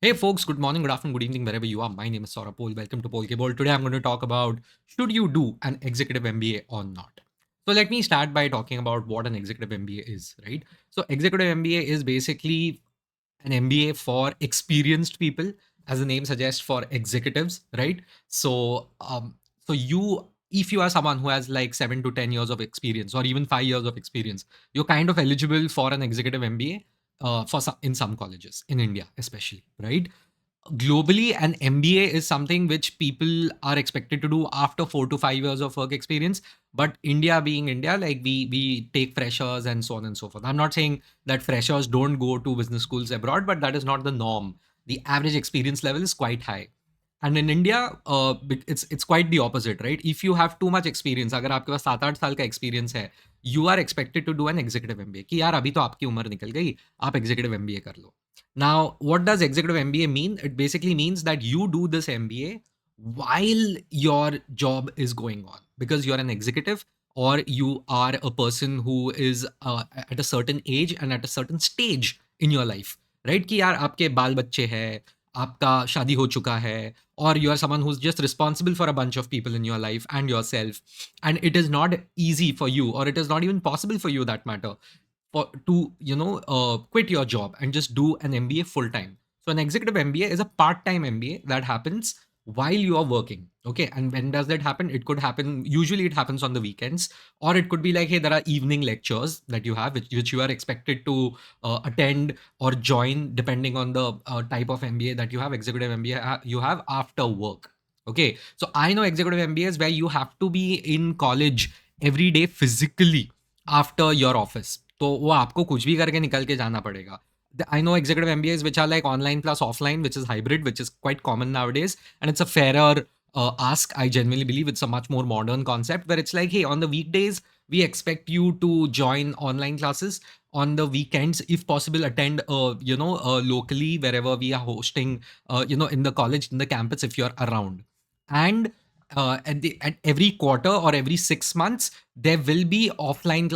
Hey folks, good morning, good afternoon, good evening, wherever you are. My name is Saurabh Pol. Welcome to Polkeball. Today I'm going to talk about should you do an executive MBA or not. So let me start by talking about what an executive MBA is, right? So executive MBA is basically an MBA for experienced people, as the name suggests, for executives, right? So if you are someone who has like 7 to 10 years of experience, or even 5 years of experience, you're kind of eligible for an executive MBA in some colleges in India, especially, right? Globally, an MBA is something which people are expected to do after 4 to 5 years of work experience. But India being India, like we take freshers and so on and so forth. I'm not saying that freshers don't go to business schools abroad, but that is not the norm. The average experience level is quite high. And in India, it's quite the opposite, right? If you have too much experience, अगर आपके पास 7 8 साल का experience है, you are expected to do an executive MBA. कि यार अभी तो आपकी उम्र निकल गई, आप executive MBA कर लो. Now, what does executive MBA mean? It basically means that you do this MBA while your job is going on because you're an executive or you are a person who is at a certain age and at a certain stage in your life, right? कि यार आपके बाल बच्चे हैं, आपका शादी हो चुका है, or you are someone who's just responsible for a bunch of people in your life and yourself, and it is not easy for you, or it is not even possible for you that matter to quit your job and just do an MBA full time. So an executive MBA is a part-time MBA that happens while you are working. Okay, and when does that happen? It could happen. Usually, it happens on the weekends, or it could be like, hey, there are evening lectures that you have, which you are expected to attend or join, depending on the type of MBA that you have. Executive MBA you have after work. Okay, so I know executive MBAs where you have to be in college every day physically after your office. तो वो आपको कुछ भी करके निकल के जाना पड़ेगा. I know executive MBAs which are like online plus offline, which is hybrid, which is quite common nowadays, and it's a fairer ask. I genuinely believe it's a much more modern concept where it's like, hey, on the weekdays we expect you to join online classes. On the weekends, if possible, attend locally wherever we are hosting, in the college, in the campus, if you're around. And at every quarter or every 6 months there will be offline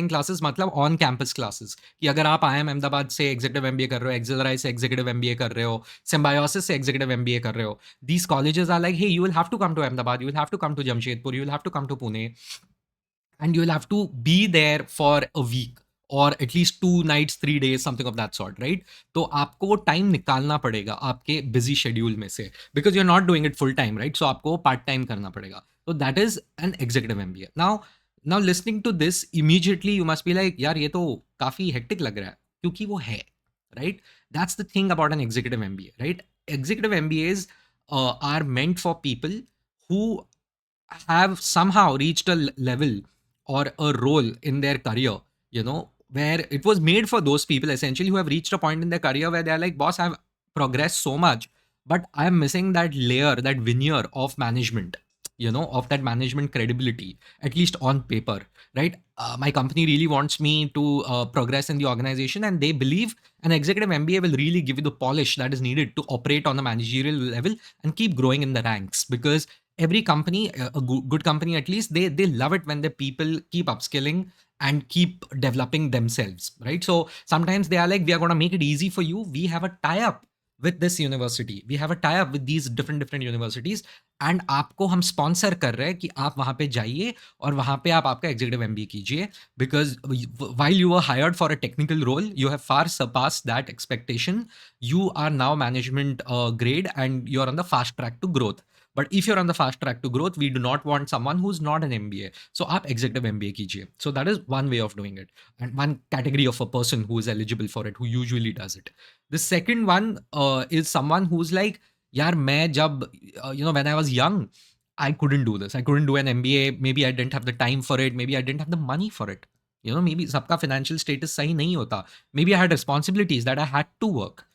classes, मतलब on campus classes. कि अगर आप IIM Ahmedabad से executive MBA कर रहे हो, एक्सेलराइज से executive MBA कर रहे हो, symbiosis से executive MBA कर रहे हो, these colleges are like, hey, you will have to come to Ahmedabad, you will have to come to Jamshedpur, you will have to come to Pune, and you will have to be there for a week or at least 2 nights 3 days, something of that sort, right? तो आपको वो time निकालना पड़ेगा आपके busy schedule में से, because you are not doing it full time, right? So आपको part time करना पड़ेगा. So that is an executive MBA. Now listening to this, immediately you must be like, यार ये तो काफी हेक्टिक लग रहा है, क्योंकि वो है, right? That's the thing about an executive MBA, right? Executive MBAs are meant for people who have somehow reached a level or a role in their career, where it was made for those people essentially who have reached a point in their career where they're like, boss, I've progressed so much, but I'm missing that layer, that veneer of management, of that management credibility, at least on paper, right? My company really wants me to progress in the organization, and they believe an executive MBA will really give you the polish that is needed to operate on a managerial level and keep growing in the ranks. Because every company, a good company at least, they love it when the people keep upskilling and keep developing themselves, right? So sometimes they are like, we are going to make it easy for you, we have a tie up with this university, we have a tie up with these different universities, and आपको हम sponsor कर रहे हैं कि आप वहां पे जाइए और वहां पे आप आपका एग्जीक्यूटिव एमबीए कीजिए, because while you were hired for a technical role, you have far surpassed that expectation. You are now management grade and you're on the fast track to growth. But if you're on the fast track to growth, we do not want someone who's not an MBA. So आप executive MBA कीजिए. So that is one way of doing it, and one category of a person who is eligible for it, who usually does it. The second one is someone who's like, यार मैं जब when I was young, I couldn't do this. I couldn't do an MBA. Maybe I didn't have the time for it. Maybe I didn't have the money for it. Maybe सबका financial status सही नहीं होता. Maybe I had responsibilities that I had to work.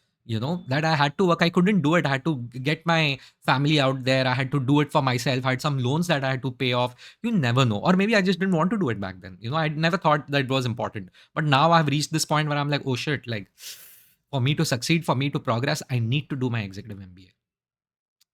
That I had to work. I couldn't do it. I had to get my family out there. I had to do it for myself. I had some loans that I had to pay off. You never know. Or maybe I just didn't want to do it back then. I never thought that it was important. But now I've reached this point where I'm like, oh shit, like for me to succeed, for me to progress, I need to do my executive MBA.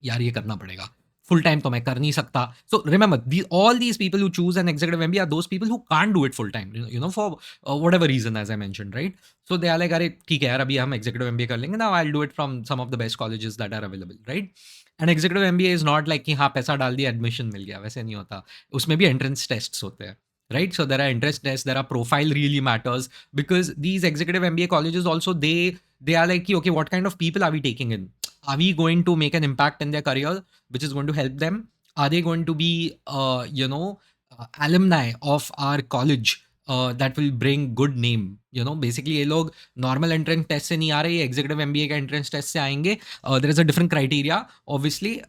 यार ये करना पड़ेगा. full time तो मैं कर नहीं सकता. So remember, all these people who choose an executive MBA are those people who can't do it full time, for whatever reason, as I mentioned, right? So they are like, अरे ठीक है यार, अभी हम executive MBA कर लेंगे, now I'll do it from some of the best colleges that are available, right? And executive MBA is not like कि हाँ पैसा डाल दिया एडमिशन मिल गया, वैसे नहीं होता. उसमें भी entrance tests होते हैं, right? So there are entrance tests, there are profile really matters, because these executive MBA colleges also, they are like, okay, what kind of people are we taking in? Are we going to make an impact in their career, which is going to help them? Are they going to be alumni of our college that will bring good name? Basically ये लोग normal entrance test से नहीं आ रहे, ये executive MBA का entrance test से आएंगे. There is a different criteria, obviously,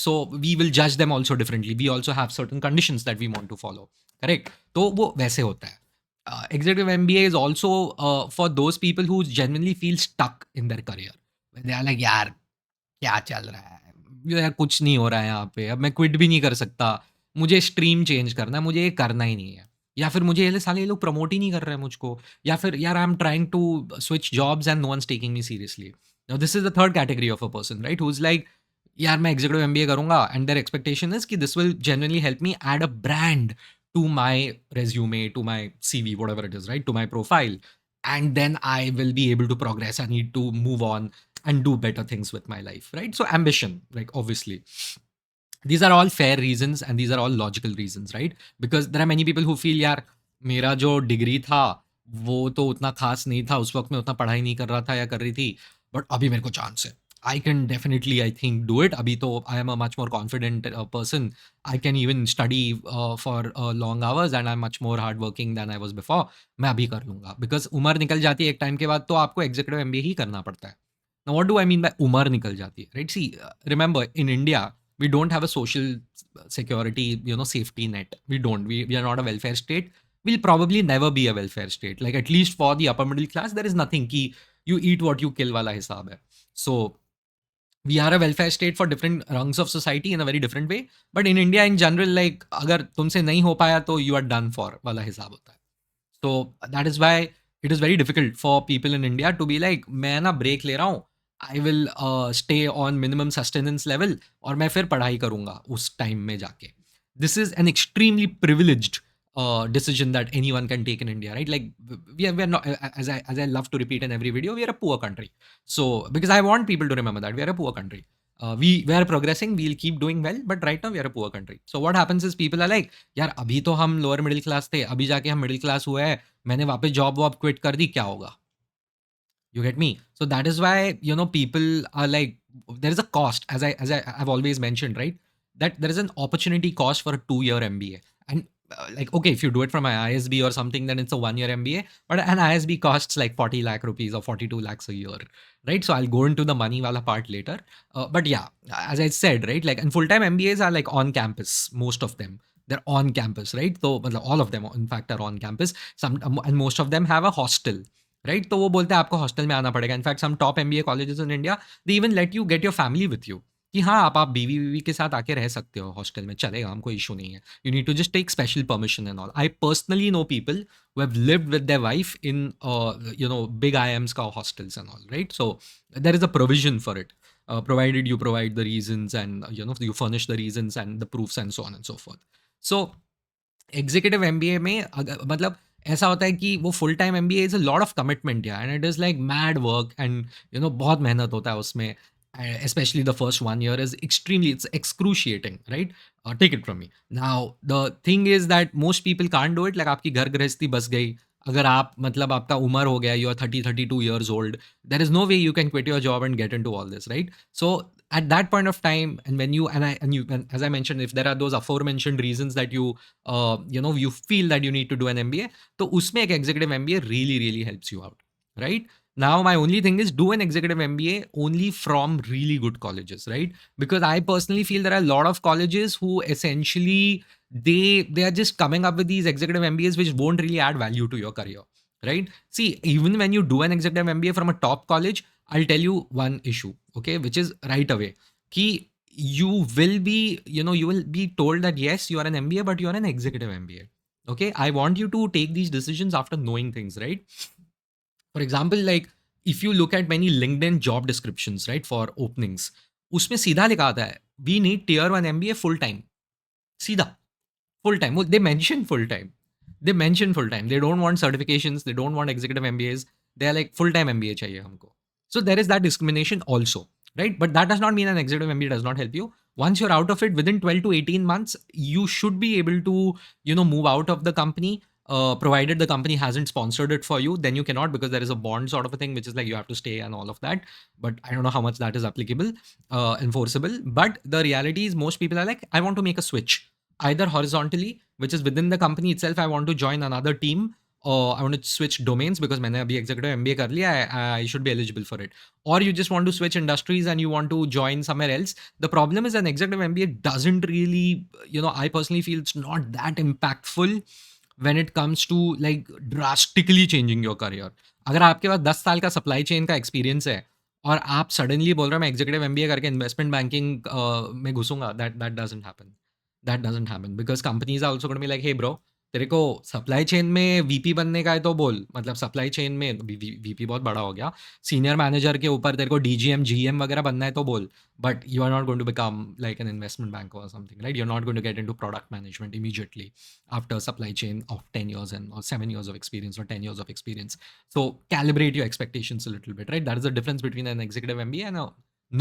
so we will judge them also differently. We also have certain conditions that we want to follow, correct? तो वो वैसे होता है. Executive MBA is also for those people who genuinely feel stuck in their career. They are like, यार क्या चल रहा है, यार कुछ नहीं हो रहा है यहाँ पे, अब मैं क्विट भी नहीं कर सकता, मुझे स्ट्रीम चेंज करना है, मुझे ये करना ही नहीं है, या फिर मुझे ये साले ये लोग प्रमोट ही नहीं कर रहे हैं मुझको, या फिर यार I am trying to switch jobs and no one taking me seriously. Now this is the third category of a person, right, who is like, यार मैं एग्जीक्यूटिव एमबीए करूंगा एंड देयर एक्सपेक्टेशन इज कि this will genuinely help me add a brand to my resume, to my CV, whatever it is, right, to my profile, and then I will be able to progress. I need to move on and do better things with my life, right? So ambition, like, obviously, these are all fair reasons and these are all logical reasons, right? Because there are many people who feel, यार मेरा जो degree था वो तो उतना खास नहीं था, उस वक्त मैं उतना पढ़ाई नहीं कर रहा था या कर रही थी, बट अभी मेरे को चांस है, I can definitely, I think, do it. अभी तो I am a much more confident person. I can even study for long hours and I'm much more hardworking than I was before. मैं अभी कर लूँगा, because उम्र निकल जाती है एक टाइम के बाद, तो आपको executive MBA ही करना पड़ता है. Now, what do I mean by उम्र निकल जाती है, right? See, remember, in India, we don't have a social security, safety net. We don't. We are not a welfare state. We'll probably never be a welfare state. Like, at least for the upper middle class, there is nothing कि you eat what you kill वाला हिसाब है. So we are a welfare state for different rungs of society in a very different way. But in India in general, like, अगर तुमसे नहीं हो पाया तो you are done for वाला हिसाब होता है. So that is why it is very difficult for people in India to be like, मैं ना break ले रहा हूँ, I will stay on minimum sustenance level और मैं फिर पढ़ाई करूँगा उस time में जाके. This is an extremely privileged decision that anyone can take in India, right? Like, we are not, as I love to repeat in every video, we are a poor country. So because I want people to remember that we are a poor country. We are progressing, we'll keep doing well, but right now we are a poor country. So what happens is people are like, यार अभी तो हम lower middle class थे, अभी जाके हम middle class हुए हैं, मैंने वापस job वॉब quit कर दी, क्या होगा? You get me? So that is why, people are like, there is a cost, I've always mentioned, right? That there is an opportunity cost for a 2-year MBA. And like, okay, if you do it from an ISB or something, then it's a 1-year MBA. But an ISB costs like 40 lakh rupees or 42 lakhs a year, right? So I'll go into the money wala part later. But yeah, as I said, right? Like, and full-time MBAs are like on campus, most of them. They're on campus, right? So all of them, in fact, are on campus. And most of them have a hostel, right? तो वो बोलते हैं आपको hostel में आना पड़ेगा. In fact some top MBA colleges in India, they even let you get your family with you, कि हाँ आप बीवी बीवी के साथ आके रह सकते हो हॉस्टल में, चलेगा, हमको इशू नहीं है. You need to just take special permission and all. I personally know people who have lived with their wife in big IIMs का hostels and all, right? So there is a provision for it, provided you provide the reasons and you furnish the reasons and the proofs and so on and so forth. So executive MBA में मतलब ऐसा होता है कि वो full time MBA is a lot of commitment या, and it is like mad work, and बहुत मेहनत होता है उसमें. Especially the first 1 year is extremely, it's excruciating, right? Take it from me. Now the thing is that most people can't do it. Like, आपकी घर गृहस्थी बस गई, अगर आप मतलब आपका उम्र हो गया, you are 30-32 years old, there is no way you can quit your job and get into all this, right? So at that point of time, and when you and as I mentioned, if there are those aforementioned reasons that you you feel that you need to do an MBA, तो उसमें एक executive MBA really really helps you out, right? Now my only thing is, do an executive MBA only from really good colleges, right? Because I personally feel there are a lot of colleges who essentially they are just coming up with these executive MBAs which won't really add value to your career, right? See, even when you do an executive MBA from a top college, I'll tell you one issue, okay, which is right away, ki you will be you will be told that yes, you are an MBA, but you are an executive MBA. Okay, I want you to take these decisions after knowing things, right? For example, like, if you look at many LinkedIn job descriptions, right, for openings, उसमें सीधा लिखा आता है we need tier 1 MBA full time. Sida. Full time. Well, they mention full time. They mention full time. They don't want certifications. They don't want executive MBAs. They're like full time MBA chahiye humko. So there is that discrimination also, right? But that does not mean an executive MBA does not help you. Once you're out of it within 12 to 18 months, you should be able to, move out of the company. Provided the company hasn't sponsored it for you, then you cannot, because there is a bond sort of a thing, which is like you have to stay and all of that. But I don't know how much that is applicable, enforceable. But the reality is most people are like, I want to make a switch either horizontally, which is within the company itself. I want to join another team, or I want to switch domains because मैंने अभी executive MBA कर लिया, I should be eligible for it. Or you just want to switch industries and you want to join somewhere else. The problem is an executive MBA doesn't really, I personally feel it's not that impactful when it comes to like drastically changing your career. अगर आपके पास 10 साल का supply chain का experience है और आप suddenly बोल रहे हो मैं एग्जीक्यूटिव एमबीए करके इन्वेस्टमेंट बैंकिंग में घुसूंगा, that doesn't happen. That doesn't happen because companies are also gonna be like, hey bro, तेरे को सप्लाई चेन में वीपी बनने का है तो बोल. मतलब सप्लाई चेन में वीपी बहुत बड़ा हो गया, सीनियर मैनेजर के ऊपर तेरे को डीजीएम जीएम वगैरह बनना है तो बोल. But you are not going to become like an investment bank और something, right? You are not going to get into product management immediately after supply chain of 10 years and or 7 years of experience or 10 years of experience. So calibrate your expectations a little bit, right? That is the difference between an executive MBA and a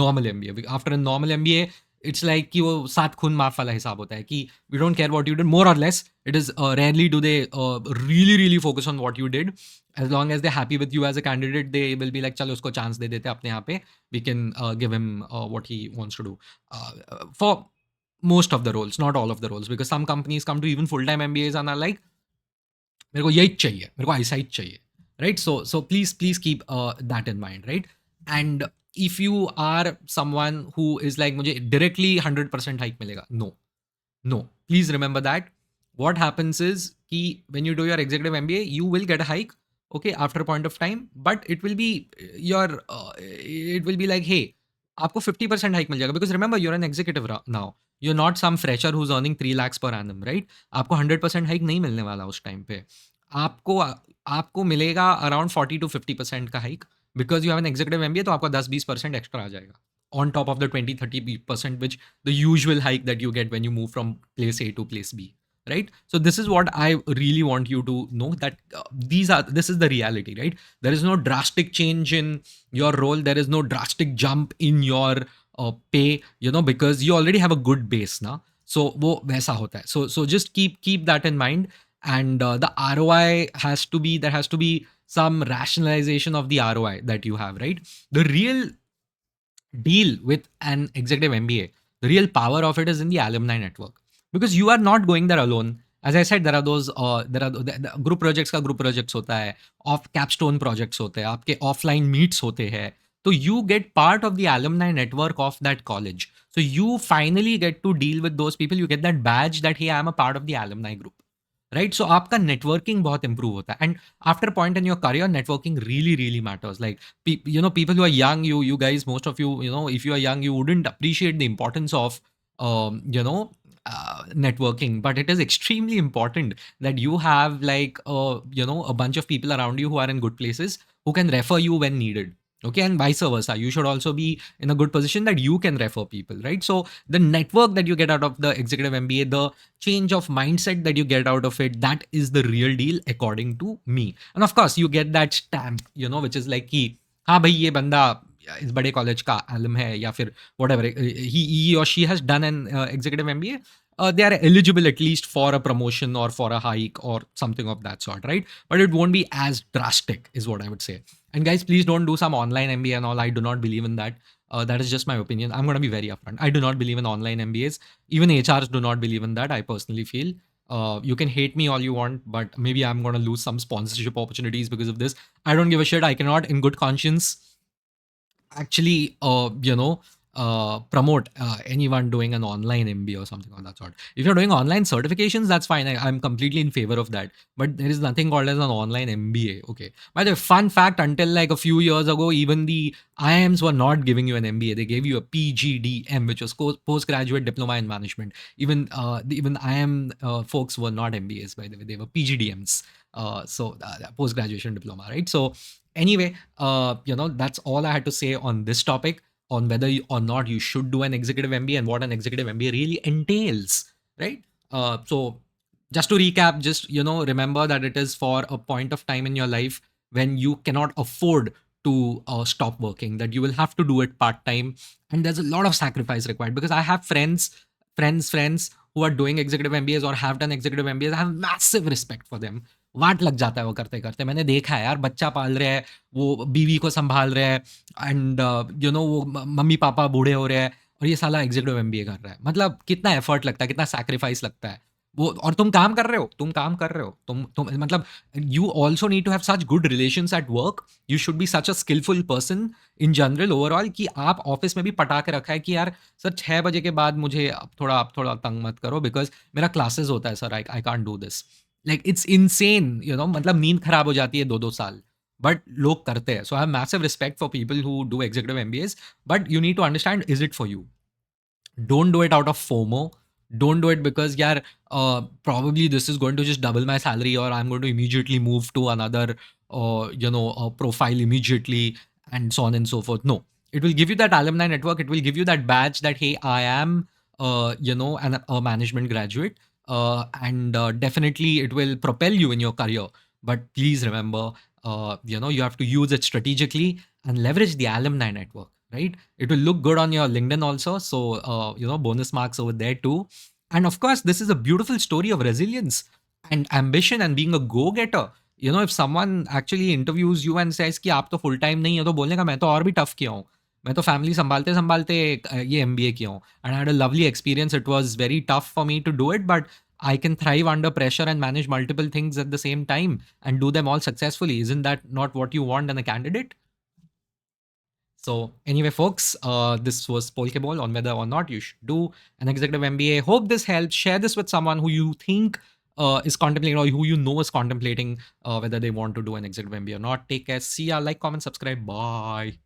normal MBA. After a normal MBA, it's like कि वो सात खून माफ वाला हिसाब होता है कि we don't care what you did, more or less. It is rarely do they really focus on what you did. As long as they're happy with you as a candidate, they will be like, चलो उसको chance दे देते अपने यहाँ पे, we can give him what he wants to do. For most of the roles, not all of the roles, because some companies come to even full-time MBAs and are like, मेरे को यही चाहिए, मेरे को ऐसा ही चाहिए, right? So please keep that in mind, right? And if you are someone who is like मुझे directly 100% hike मिलेगा, no, please remember that what happens is कि when you do your executive MBA, you will get a hike, okay, after a point of time, but it will be it will be like, hey, आपको 50% hike मिल जाएगा, because remember you're an executive now. You're not some fresher who's earning 3 lakhs per annum, right? आपको 100% hike नहीं मिलने वाला उस time पे. आपको आपको मिलेगा अराउंड 40 to 50% का hike, because you have an executive MBA, तो आपका 10-20% एक्स्ट्रा आ जाएगा on top of the 20-30% which the usual hike that you get when you move from place A to place B, right? So this is what I really want you to know, that this is the reality, right? There is no drastic change in your role, there is no drastic jump in your pay, because you already have a good base now. So वो वैसा होता है. So just keep that in mind. And the ROI there has to be some rationalization of the ROI that you have, right? The real deal with an executive MBA, the real power of it is in the alumni network, because you are not going there alone. As I said, there are those the group projects का group projects होता है, off capstone projects होते हैं, आपके offline meets होते हैं. So you get part of the alumni network of that college. So you finally get to deal with those people. You get that badge that, hey, I am a part of the alumni group, right? So आपका networking बहुत improve होता है. And after a point in your career, networking really matters. Like, people who are young, you guys, most of you, if you are young, you wouldn't appreciate the importance of, networking, but it is extremely important that you have like, a bunch of people around you who are in good places, who can refer you when needed. Okay, and vice versa. You should also be in a good position that you can refer people, right? So the network that you get out of the executive MBA, the change of mindset that you get out of it, that is the real deal according to me. And of course, you get that stamp, which is like कि हाँ भाई ये बंदा इस बड़े college का alum है, या फिर whatever he or she has done an executive MBA. They are eligible at least for a promotion or for a hike or something of that sort, right? But it won't be as drastic, is what I would say. And guys, please don't do some online MBA and all. I do not believe in that. That is just my opinion. I'm going to be very upfront. I do not believe in online MBAs. Even HRs do not believe in that, I personally feel. You can hate me all you want, but maybe I'm going to lose some sponsorship opportunities because of this. I don't give a shit. I cannot, in good conscience, actually, promote anyone doing an online MBA or something of that sort. If you're doing online certifications, that's fine. I'm completely in favor of that. But there is nothing called as an online MBA. Okay. By the way, fun fact, until like a few years ago, even the IIMs were not giving you an MBA. They gave you a PGDM, which was postgraduate diploma in management. Even IIM folks were not MBAs, by the way. They were PGDMs. So post graduation diploma, right? So anyway, that's all I had to say on this topic. on whether or not you should do an executive MBA and what an executive MBA really entails, right? So just to recap, just remember that it is for a point of time in your life when you cannot afford to stop working, that you will have to do it part time, and there's a lot of sacrifice required. Because I have friends who are doing executive MBAs or have done executive MBAs. I have massive respect for them. वाट लग जाता है वो करते करते, मैंने देखा है यार, बच्चा पाल रहे हैं, वो बीवी को संभाल रहे हैं, एंड वो मम्मी पापा बूढ़े हो रहे हैं, और ये साला एग्जीक्यूटिव एमबीए कर रहा है। मतलब कितना एफर्ट लगता है, कितना सैक्रिफाइस लगता है वो, और तुम काम कर रहे हो, तुम मतलब you also need to have such good relations at work. You should be such a skillful person in general overall कि आप ऑफिस में भी पटा के रखा है कि यार सर 6 बजे के बाद मुझे अब थोड़ा तंग मत करो, बिकॉज मेरा क्लासेस होता है sir, I can't do this. Like it's insane, मतलब नींद खराब हो जाती है 2-2 साल, बट लोग करते हैं। So I have massive respect for people who do executive MBAs, but you need to understand, is it for you? Don't do it out of FOMO. Don't do it because, yeah, probably this is going to just double my salary, or I'm going to immediately move to another, profile immediately, and so on and so forth. No, it will give you that alumni network. It will give you that badge that, hey, I am, a management graduate, and definitely it will propel you in your career. But please remember, you have to use it strategically and leverage the alumni network, right? It will look good on your LinkedIn also. So, bonus marks over there too. And of course, this is a beautiful story of resilience and ambition and being a go-getter. If someone actually interviews you and says कि आप तो full time नहीं है, तो बोलने का मैं तो और भी tough किया हूँ, मैं तो family संभालते संभालते ये MBA किया हूँ, and I had a lovely experience. It was very tough for me to do it, but I can thrive under pressure and manage multiple things at the same time and do them all successfully. Isn't that not what you want in a candidate? So anyway, folks, this was Polkeball on whether or not you should do an executive MBA. Hope this helps. Share this with someone who you think is contemplating, or who is contemplating whether they want to do an executive MBA or not. Take care. See ya. Like, comment, subscribe. Bye.